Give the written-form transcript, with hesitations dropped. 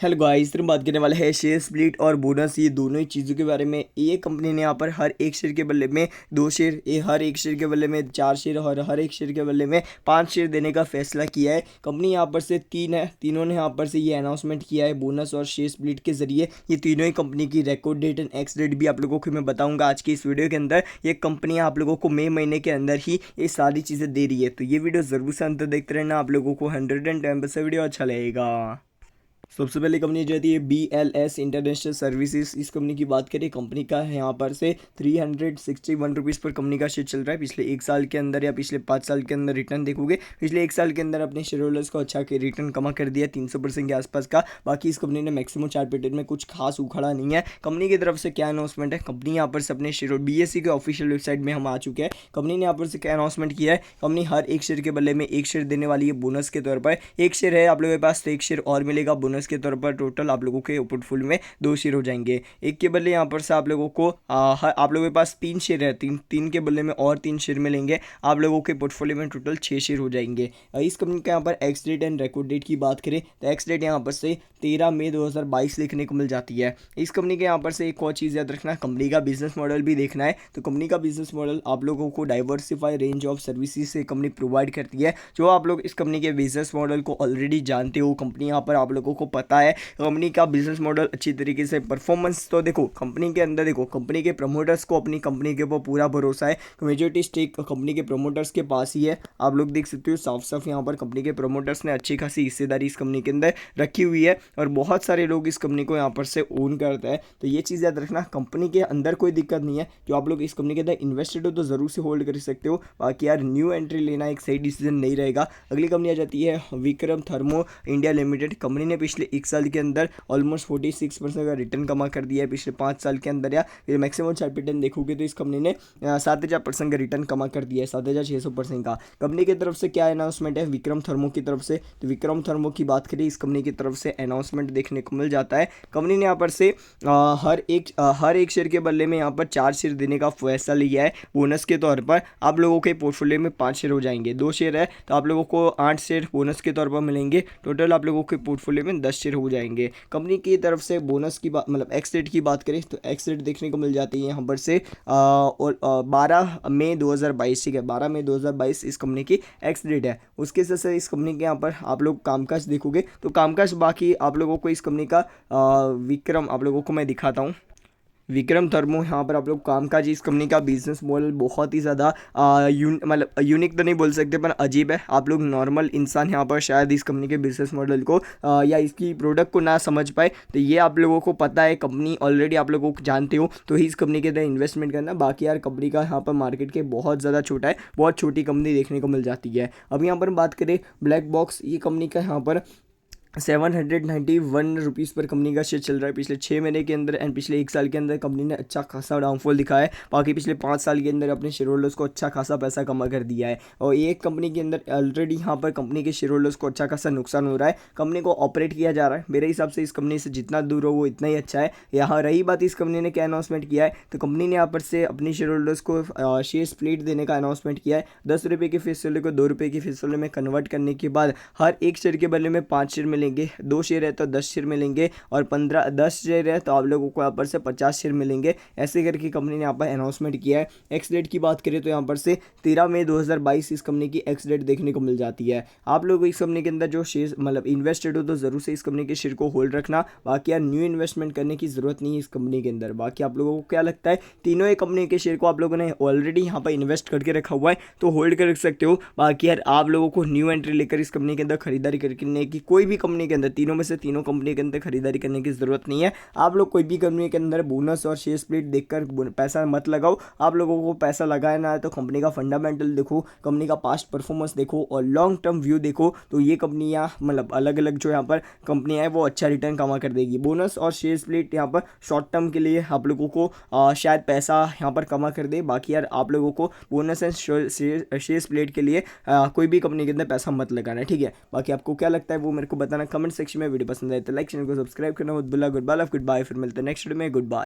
Hello guys, तो हम बात करने वाले हैं शेयर स्प्लिट और बोनस, ये दोनों ही चीज़ों के बारे में। ये कंपनी ने यहाँ पर हर एक शेयर के बदले में 2 शेयर, ये हर एक शेयर के बदले में 4 शेयर और हर एक शेयर के बदले में 5 शेयर देने का फैसला किया है। कंपनी यहाँ पर से तीन है, तीनों ने यहाँ पर से ये अनाउंसमेंट किया है बोनस और शेयर स्प्लिट के जरिए। ये तीनों ही कंपनी की record date and ex date भी आप लोगों को मैं बताऊँगा आज की इस वीडियो के अंदर। ये कंपनी आप लोगों को मई महीने के अंदर ही ये सारी चीज़ें दे रही है, तो ये वीडियो ज़रूर से अंत तक देखते रहना, आप लोगों को 110% वीडियो अच्छा लगेगा। सबसे पहले कंपनी जो है BLS इंटरनेशनल सर्विसेज, इस कंपनी की बात करें, कंपनी का है यहाँ पर से 361 रुपीज़ पर कंपनी का शेयर चल रहा है। पिछले एक साल के अंदर या पिछले 5 साल के अंदर रिटर्न देखोगे, पिछले एक साल के अंदर अपने शेयर होल्डर्स को अच्छा के रिटर्न कमा कर दिया 300% के आसपास का। बाकी इस कंपनी ने मैक्सिमम चार्ट पैटर्न में कुछ खास उखाड़ा नहीं है। कंपनी की तरफ से क्या अनाउंसमेंट है, कंपनी यहाँ पर से अपने शेयर BSE के ऑफिशियल वेबसाइट में हम आ चुके हैं। कंपनी ने यहाँ पर से क्या अनाउंसमेंट किया है, कंपनी हर एक शेयर के बदले में 1 शेयर देने वाली है बोनस के तौर पर। 1 शेयर है आप लोगों के पास, तो 1 शेयर और मिलेगा बोनस के तौर पर। टोटल आप लोगों के पोर्टफोलियो में 2 शेयर हो जाएंगे। एक के बदले यहाँ पर से आप लोगों को आप लोगों के पास 3 शेयर है, तीन के बदले में और 3 शेयर मिलेंगे। आप लोगों के पोर्टफोलियो में टोटल 6 शेयर हो जाएंगे। इस कंपनी के यहाँ पर ex date and record date की बात करें तो एक्स डेट यहाँ पर से 13 मई 2022 देखने को मिल जाती है। इस कंपनी के यहाँ पर से एक और चीज़ याद रखना, कंपनी का बिजनेस मॉडल भी देखना है। तो कंपनी का बिजनेस मॉडल आप लोगों को डाइवर्सिफाई रेंज ऑफ सर्विसेज से कंपनी प्रोवाइड करती है। जो आप लोग इस कंपनी के बिजनेस मॉडल को ऑलरेडी जानते हो, कंपनी यहाँ पर आप लोगों को पता है कंपनी का बिजनेस मॉडल अच्छी तरीके से परफॉर्मेंस। तो देखो कंपनी के अंदर देखो, कंपनी के प्रमोटर्स को अपनी कंपनी के ऊपर पूरा भरोसा है। मेजॉरिटी स्टेक कंपनी के प्रमोटर्स के पास ही है। आप लोग देख सकते हो साफ साफ यहाँ पर कंपनी के प्रमोटर्स ने अच्छी खासी हिस्सेदारी इस कंपनी के अंदर रखी हुई है और बहुत सारे लोग इस कंपनी को यहाँ पर से ओन करते हैं। तो ये चीज़ याद रखना, कंपनी के अंदर कोई दिक्कत नहीं है। जो आप लोग इस कंपनी के अंदर इन्वेस्टेड हो तो ज़रूर से होल्ड कर सकते हो। बाकी यार न्यू एंट्री लेना एक सही डिसीजन नहीं रहेगा। अगली कंपनी आ जाती है Vikram thermo India limited. Company ने पिछले एक साल के अंदर ऑलमोस्ट 46% का रिटर्न कमा कर दिया है। पिछले 5 साल के अंदर या मैक्सिमम चार्ट पैटर्न देखोगे तो इस कंपनी ने 7000% का रिटर्न कमा कर दिया है, 7600% का। कंपनी की तरफ से क्या अनाउंसमेंट है विक्रम थर्मो की तरफ से, तो विक्रम थर्मो की बात करें, इस कंपनी की तरफ से अनाउंसमेंट देखने को मिल जाता है। कंपनी ने यहाँ पर से हर एक शेयर के बदले में यहाँ पर 4 शेयर देने का फैसला लिया है बोनस के तौर पर। आप लोगों के पोर्टफोलियो में 5 शेयर हो जाएंगे। 2 शेयर है तो आप लोगों को 8 शेयर बोनस के तौर पर मिलेंगे। टोटल आप लोगों के पोर्टफोलियो में 10 शेयर हो जाएंगे। कंपनी की तरफ से बोनस की बात मतलब एक्स डेट की बात करें तो एक्स डेट देखने को मिल जाती है यहाँ पर से और 12 मई 2022, ठीक है, 12 मई 2022 इस कंपनी की एक्स डेट है। उसके साथ इस कंपनी के यहाँ पर आप लोग कामकाज देखोगे तो कामकाज बाकी आप लोगों को इस कंपनी का विक्रम आप लोगों को मैं दिखाता हूँ। विक्रम थर्मो यहाँ पर आप लोग कामकाज, इस कंपनी का बिजनेस मॉडल बहुत ही ज़्यादा मतलब यूनिक तो नहीं बोल सकते पर अजीब है। आप लोग नॉर्मल इंसान यहाँ पर शायद इस कंपनी के बिजनेस मॉडल को या इसकी प्रोडक्ट को ना समझ पाए। तो ये आप लोगों को पता है, कंपनी ऑलरेडी आप लोगों को जानते हो, तो ही इस कंपनी के अंदर इन्वेस्टमेंट करना। बाकी यार कंपनी का यहाँ पर मार्केट के बहुत ज़्यादा छोटा है, बहुत छोटी कंपनी देखने को मिल जाती है। अब यहाँ पर बात करें ब्लैक बॉक्स, ये कंपनी का यहाँ पर 791 रुपीज़ पर कंपनी का शेयर चल रहा है पिछले 6 महीने के अंदर। एंड पिछले एक साल के अंदर कंपनी ने अच्छा खासा डाउनफॉल दिखाया है। बाकी पिछले 5 साल के अंदर अपने शेयर होल्डर्स को अच्छा खासा पैसा कमा कर दिया है। और एक कंपनी के अंदर ऑलरेडी यहाँ पर कंपनी के शेयर होल्डर्स को अच्छा खासा नुकसान हो रहा है। कंपनी को ऑपरेट किया जा रहा है, मेरे हिसाब से इस कंपनी से जितना दूर हो वो इतना ही अच्छा है। यहाँ रही बात इस कंपनी ने क्या अनाउंसमेंट किया है, तो कंपनी ने यहाँ पर से अपने शेयर होल्डर्स को शेयर स्प्लिट देने का अनाउंसमेंट किया है। 10 रुपये के फैसले को 2 रुपये के फैसले में कन्वर्ट करने के बाद हर एक शेयर के बदले में 5 शेयर मिलेंगे। 2 शेयर है तो 10 शेयर मिलेंगे और 10 शेयर है तो आप लोगों को यहाँ पर से 50 शेयर मिलेंगे। ऐसे करके कंपनी ने यहाँ पर अनाउंसमेंट किया है। एक्स डेट की बात करें तो यहाँ पर से 13 मई 2022 इस कंपनी की एक्स डेट देखने को मिल जाती है। आप लोग इस कंपनी के अंदर जो शेयर मतलब इन्वेस्टेड हो तो ज़रूर से इस कंपनी के शेयर को होल्ड रखना। बाकी यार न्यू इन्वेस्टमेंट करने की ज़रूरत नहीं है इस कंपनी के अंदर। बाकी आप लोगों को क्या लगता है, तीनों ही कंपनी के शेयर को आप लोगों ने ऑलरेडी यहाँ पर इन्वेस्ट करके रखा हुआ है तो होल्ड कर सकते हो। बाकी यार आप लोगों को न्यू एंट्री लेकर इस कंपनी के अंदर खरीदारी करने की, कोई भी कंपनी के अंदर तीनों में से तीनों कंपनी के अंदर खरीदारी करने की जरूरत नहीं है। आप लोग कोई भी कंपनी के अंदर बोनस और शेयर स्प्लिट देखकर पैसा मत लगाओ। आप लोगों को पैसा लगाना है तो कंपनी का फंडामेंटल देखो, कंपनी का पास्ट परफॉर्मेंस देखो और लॉन्ग टर्म व्यू देखो। तो ये कंपनियां मतलब अलग अलग जो यहाँ पर कंपनियां है वो अच्छा रिटर्न कमा कर देगी। बोनस और शेयर स्प्लिट यहाँ पर शॉर्ट टर्म के लिए आप लोगों को शायद पैसा यहाँ पर कमा कर दे। बाकी यार आप लोगों को बोनस एंड शेयर स्प्लिट के लिए कोई भी कंपनी के अंदर पैसा मत लगाना, ठीक है। बाकी आपको क्या लगता है वो मेरे को बताना कमेंट सेक्शन में। वीडियो पसंद आए तो लाइक, चैनल को सब्सक्राइब करना मत भूलना। गुड बाय, फिर मिलते हैं नेक्स्ट वीडियो में। Good bye.